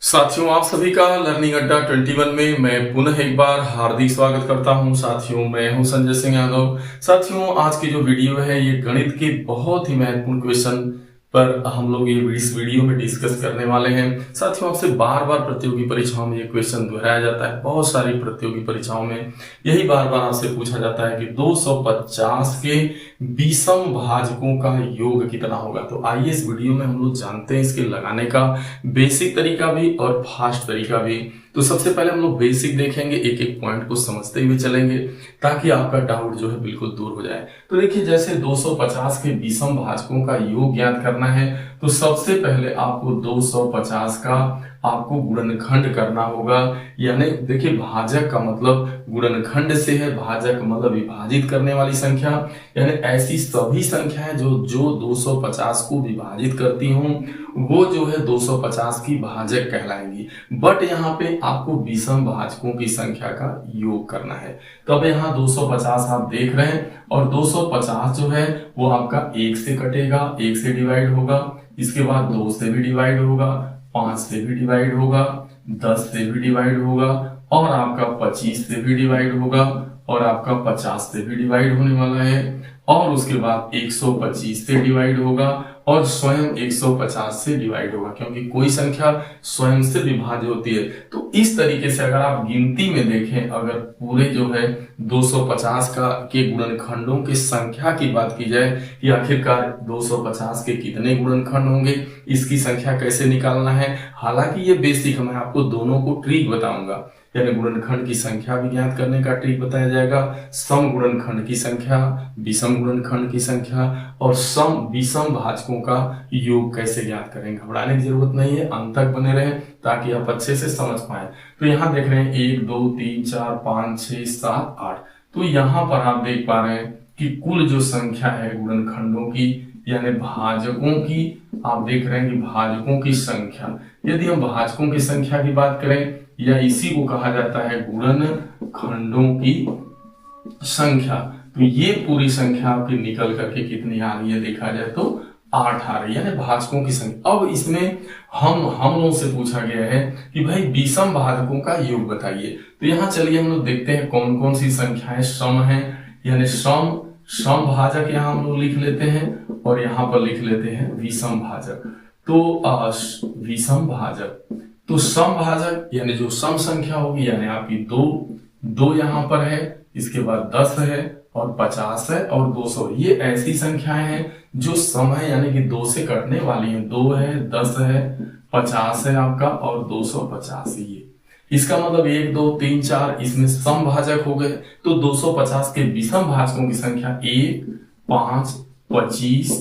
साथियों, आप सभी का लर्निंग अड्डा 21 में मैं पुनः एक बार हार्दिक स्वागत करता हूं। साथियों, मैं हूं संजय सिंह यादव। साथियों, आज की जो वीडियो है ये गणित के बहुत ही महत्वपूर्ण क्वेश्चन पर हम लोग इस वीडियो में डिस्कस करने वाले हैं। साथियों, आपसे बार बार प्रतियोगी परीक्षाओं में ये क्वेश्चन दोहराया जाता है। बहुत सारी प्रतियोगी परीक्षाओं में यही बार बार आपसे पूछा जाता है कि 250 के विषम भाजकों का योग कितना होगा। तो आइए इस वीडियो में हम लोग जानते हैं इसके लगाने का बेसिक तरीका भी और फास्ट तरीका भी। तो सबसे पहले हम लोग बेसिक देखेंगे, एक एक पॉइंट को समझते हुए चलेंगे ताकि आपका डाउट जो है बिल्कुल दूर हो जाए। तो देखिए, जैसे 250 के विषम भाजकों का योग ज्ञात करना है तो सबसे पहले आपको 250 का आपको गुणनखंड करना होगा। यानी देखिए, भाजक का मतलब गुणनखंड से है, भाजक मतलब विभाजित करने वाली संख्या। यानी ऐसी सभी संख्याएं जो 250 को विभाजित करती हों वो जो है 250 की भाजक कहलाएंगी। बट यहाँ पे आपको विषम भाजकों की संख्या का योग करना है। तो अब यहाँ 250 आप देख रहे हैं और 250 जो है वो आपका 1 से कटेगा, 1 से डिवाइड होगा, इसके बाद 2 से भी डिवाइड होगा, 5 से भी डिवाइड होगा, 10 से भी डिवाइड होगा और आपका 25 से भी डिवाइड होगा और आपका 50 से भी डिवाइड होने वाला है और उसके बाद 125 से डिवाइड होगा और स्वयं 150 से डिवाइड होगा, क्योंकि कोई संख्या स्वयं से विभाज्य होती है। तो इस तरीके से अगर आप गिनती में देखें, अगर पूरे जो है 250 का के गुणनखंडों की संख्या की बात की जाए कि आखिरकार 250 के कितने गुणनखंड होंगे, इसकी संख्या कैसे निकालना है, हालांकि ये बेसिक मैं आपको दोनों को ट्रिक बताऊंगा। यानी गुणनखंड की संख्या भी ज्ञात करने का ट्रिक बताया जाएगा, सम गुणनखंड की संख्या, विषम गुणनखंड की संख्या और सम विषम भाजकों का योग कैसे ज्ञात करें। घबराने की जरूरत नहीं है, अंत तक बने रहें ताकि आप अच्छे से समझ पाए। तो यहाँ देख रहे हैं 1 2 3 4 5 6 7 8। तो यहाँ पर आप देख पा रहे हैं कि कुल जो संख्या है गुणनखंडों की यानी भाजकों की, आप देख रहे हैं कि भाजकों की संख्या, यदि हम भाजकों की संख्या की बात करें या इसी को कहा जाता है गुणनखंडों की संख्या, तो ये पूरी संख्या आपकी निकल करके कितनी आ रही है देखा जाए तो 8 आ रही है, यानी भाजकों की संख्या। अब इसमें हम लोगों से पूछा गया है कि भाई विषम भाजकों का योग बताइए। तो यहाँ चलिए हम लोग देखते हैं कौन कौन सी संख्याएं सम है, यानी सम भाजक यहाँ हम लोग लिख लेते हैं और यहाँ पर लिख लेते हैं विषम भाजक। तो विषम भाजक, तो सम भाजक यानी जो सम संख्या होगी, यानी आपकी दो यहाँ पर है, इसके बाद 10 है और 50 है और 200। ये ऐसी संख्याएं हैं जो सम है, यानी कि 2 से कटने वाली है। 2 है, 10 है, 50 है आपका और 250 ये। इसका मतलब 1 2 3 4 इसमें सम भाजक हो गए। तो 250 के विषम भाजकों की संख्या 1 5 25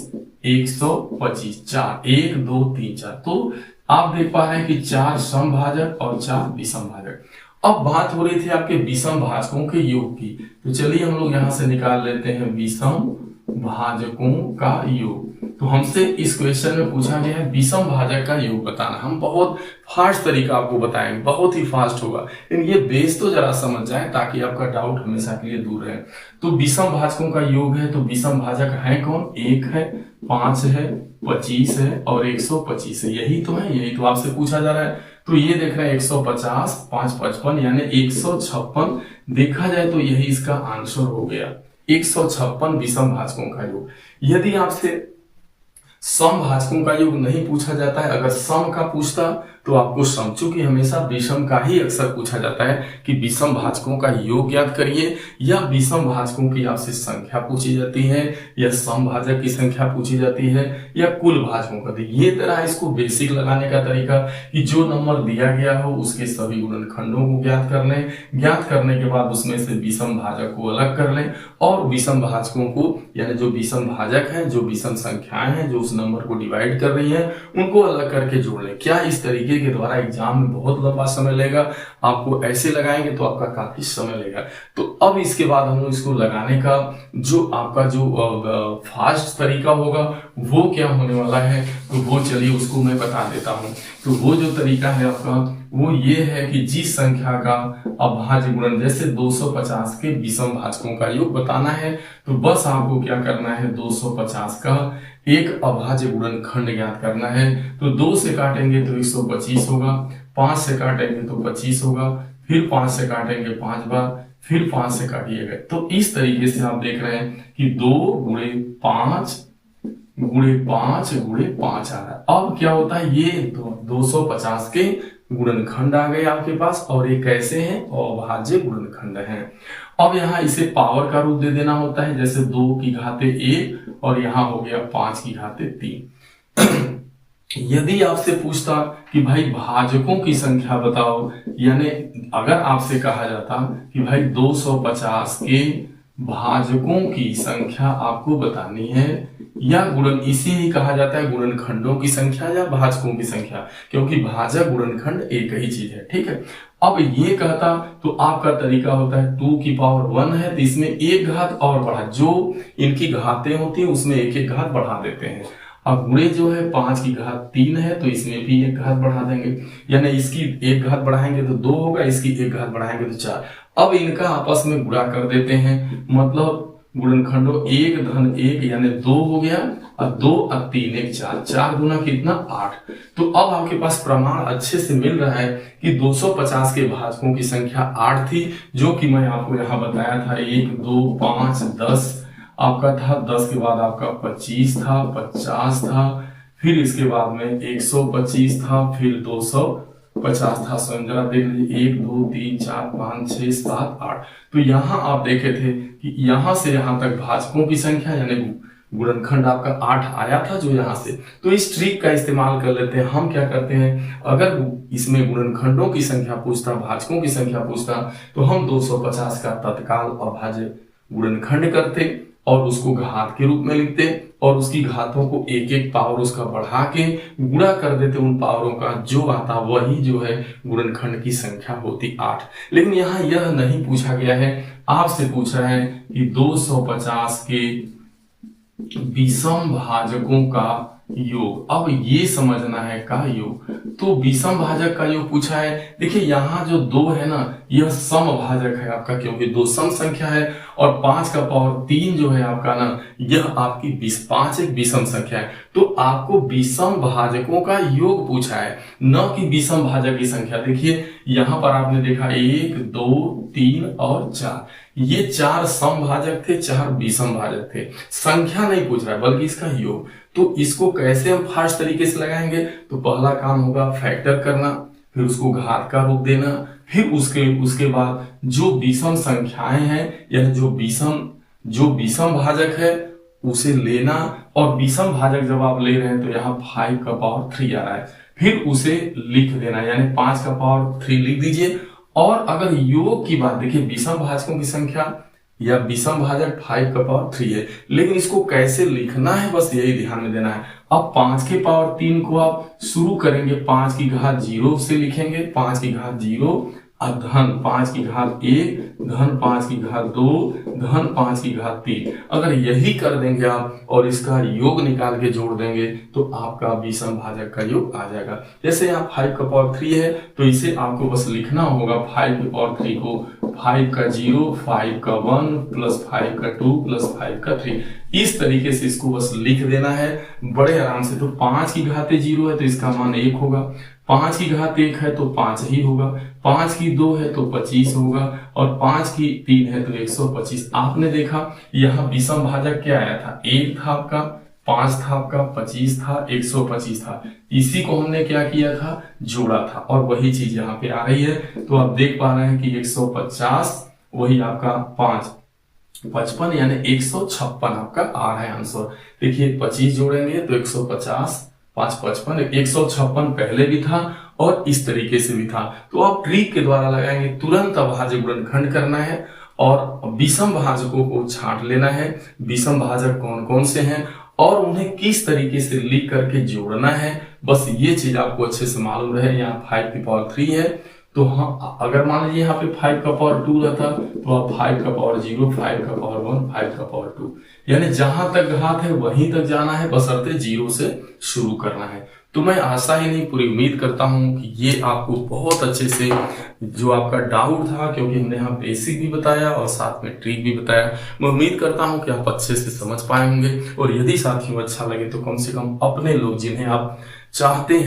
125, 4 1 2 3 4। तो आप देख पा रहे हैं कि 4 सम भाजक और 4 विषम भाजक। अब बात हो रही थी आपके विषम भाजकों के योग की, तो चलिए हम लोग यहां से निकाल लेते हैं विषम भाजकों का योग। तो हमसे इस क्वेश्चन में पूछा गया है विषम भाजक का योग बताना। हम बहुत फास्ट तरीका आपको बताएंगे, बहुत ही फास्ट होगा, लेकिन ये बेस तो जरा समझ जाए ताकि आपका डाउट हमेशा के लिए दूर रहे। तो विषम भाजकों का योग है, तो विषम भाजक है कौन, 1 है, 5 है, 25 है और 125 है। यही तो है, यही तो आपसे पूछा जा रहा है। तो ये देख रहे हैं 150 5 55 यानी 156 देखा जाए तो यही इसका आंसर हो गया, 156 विषम भाजकों का योग। यदि आपसे सम भाजकों का योग नहीं पूछा जाता है, अगर सम का पूछता तो आपको सम, चूंकि हमेशा विषम का ही अक्सर पूछा जाता है कि विषम भाजकों का योग ज्ञात करिए, या विषम भाजकों की आपसे संख्या पूछी जाती है, या सम भाजक की संख्या पूछी जाती है, या कुल भाजकों का। ये तरह इसको बेसिक लगाने का तरीका कि जो नंबर दिया गया हो उसके सभी गुणनखंडों को ज्ञात कर लें, ज्ञात करने के बाद उसमें से विषम भाजक को अलग कर लें और विषम भाजकों को, यानी जो विषम भाजक है, जो विषम संख्याएं हैं जो उस नंबर को डिवाइड कर रही है, उनको अलग करके जोड़ लें। क्या इस तरीके के द्वारा एग्जाम में बहुत लंबा समय लेगा, आपको ऐसे लगाएंगे तो आपका काफी समय लेगा। तो अब इसके बाद हम लोग इसको लगाने का जो आपका जो फास्ट तरीका होगा वो क्या होने वाला है, तो वो चलिए उसको मैं बता देता हूं। तो वो जो तरीका है आपका वो ये है कि जिस संख्या का अभाज्य गुणन, जैसे 250 के विषम भाजकों का योग बताना है, तो बस आपको क्या करना है, 250 का एक अभाज्य गुणनखंड ज्ञात करना है। तो 2 से काटेंगे तो 125 होगा, 5 से काटेंगे तो 25 होगा, फिर 5 से काटेंगे 5 बार, फिर 5 से काटिएगा। तो इस तरीके से आप देख रहे हैं कि 2 गुणे 5 गुणे 5 गुणे 5 आ रहा है। अब क्या होता है, ये 250 के गुणनखंड आ गए आपके पास, और ये कैसे हैं, अभाज्य गुणनखंड हैं। अब यहाँ इसे पावर का रूप दे देना होता है, जैसे 2 की घाते 1 और यहाँ हो गया 5 की घाते 3। यदि आपसे पूछता कि भाई भाजकों की संख्या बताओ, यानी अगर आपसे कहा जाता कि भाई 250 के भाजकों की संख्या आपको बतानी है, या गुणन, इसे ही कहा जाता है गुणनखंडों की संख्या या भाजकों की संख्या, क्योंकि भाजक गुणनखंड एक ही चीज है, ठीक है। अब ये कहता तो आपका तरीका होता है 2 की पावर 1 है तो इसमें एक घात और बढ़ा, जो इनकी घातें होती है उसमें एक एक घात बढ़ा देते हैं। अब गुणे जो है 5 की घात 3 है तो इसमें भी एक घात बढ़ा देंगे, यानी इसकी एक घात बढ़ाएंगे तो 2 होगा, इसकी एक घात बढ़ाएंगे तो 4। अब इनका आपस में गुणा कर देते हैं, मतलब गुणनखंडों 1 धन 1 यानी 2 हो गया, और 2 और 3 1 4, 4 गुना कितना 8। तो अब आपके पास प्रमाण अच्छे से मिल रहा है कि 250 के भाजकों की संख्या 8 थी, जो कि मैं आपको यहाँ बताया था 1 2 5 10 आपका था, 10 के बाद आपका 25 था, 50 था, फिर इसके बाद में 125 था, फिर 250 था। स्वयं जरा देख लीजिए 1 2 3 4 5 6 7 8। तो यहाँ आप देखे थे कि यहाँ से यहाँ तक भाजकों की संख्या यानी गुणनखंड आपका 8 आया था जो यहाँ से। तो इस ट्रिक का इस्तेमाल कर लेते हैं। हम क्या करते हैं, अगर इसमें गुणनखंडों की संख्या पूछता, भाजकों की संख्या पूछता, तो हम 250 का तत्काल अभाज्य गुणनखंड करते और उसको घात के रूप में लिखते, और उसकी घातों को एक एक पावर उसका बढ़ा के गुणा कर देते उन पावरों का, जो आता वही जो है गुणनखंड की संख्या होती 8। लेकिन यहाँ यह नहीं पूछा गया है, आपसे पूछ रहा है कि 250 के विषम भाजकों का योग। अब ये समझना है का योग, तो विषम भाजक का योग पूछा है। देखिए यहाँ जो 2 है ना, यह सम भाजक है आपका, क्योंकि 2 सम संख्या है, और 5 का पावर 3 जो है आपका ना, यह आपकी 5 एक विषम संख्या है। तो आपको विषम भाजकों का योग पूछा है, न कि विषम भाजक की संख्या। देखिए यहाँ पर आपने देखा 1 2 3 और 4, ये 4 सम भाजक थे, 4 विषम भाजक थे। संख्या नहीं पूछ रहा है बल्कि इसका योग। तो इसको कैसे हम फास्ट तरीके से लगाएंगे, तो पहला काम होगा फैक्टर करना, फिर उसको घात का रूप देना, फिर उसके बाद जो विषम संख्याएं हैं या जो विषम भाजक है उसे लेना, और विषम भाजक जब आप ले रहे हैं तो यहाँ 5 का पावर 3 आ रहा है, फिर उसे लिख देना, यानी 5 का पावर 3 लिख दीजिए। और अगर योग की बात देखिए, विषम भाजकों की संख्या या विषम भाजक 5 का पावर 3 है, लेकिन इसको कैसे लिखना है बस यही ध्यान में देना है। अब 5 के पावर 3 को आप शुरू करेंगे 5 की घात 0 से लिखेंगे, 5 की घात 0 धन 5 की घात 1 धन 5 की घात 2 धन 5 की घात 3। अगर यही कर देंगे आप और इसका योग निकाल के जोड़ देंगे तो आपका विषम भाजक का योग आ जाएगा। जैसे यहाँ 5 का पावर 3 है तो इसे आपको बस लिखना होगा 5 के पावर 3 को 5 का 0 5 का 1 प्लस 5 का 2 प्लस 5 का 3, इस तरीके से इसको बस लिख देना है बड़े आराम से। तो 5 की घाते 0 है तो इसका मान 1 होगा, 5 की घात 1 है तो 5 ही होगा, 5 की 2 है तो 25 होगा, और 5 की 3 है तो 125। आपने देखा यहाँ विषम भाजक क्या आया था, 1 था आपका, 5 था आपका, 25 था, 125 था। इसी को हमने क्या किया था, जोड़ा था, और वही चीज यहाँ पे आ रही है। तो आप देख पा रहे हैं कि 150 वही आपका 5 55 यानी 156 आपका आ रहा है आंसर। देखिए 25 जोड़ेंगे तो 150 5 55 156 पहले भी था और इस तरीके से भी था। तो आप ट्रिक के द्वारा लगाएंगे, तुरंत अभाज्य गुणनखंड करना है और विषम भाजकों को छांट लेना है। विषम भाजक कौन कौन से हैं और उन्हें किस तरीके से लिख करके जोड़ना है, बस ये चीज आपको अच्छे से मालूम रहे। यहाँ 5 की पावर 3 है तो हाँ, अगर मान लीजिए यहाँ पे 5 का पावर 2 रहता तो आप 5 का पावर 0 5 का पावर 1 5 का पावर 2, यानी जहां तक घात है वहीं तक जाना है, बशर्ते 0 से शुरू करना है। तो मैं आशा ही नहीं पूरी उम्मीद करता हूं कि ये आपको बहुत अच्छे से जो आपका डाउट था, क्योंकि हमने यहाँ बेसिक भी बताया और साथ में ट्रिक भी बताया, मैं उम्मीद करता हूं कि आप अच्छे से समझ पाए होंगे। और यदि साथियों अच्छा लगे तो कम से कम अपने लोग जिन्हें आप चाहते हैं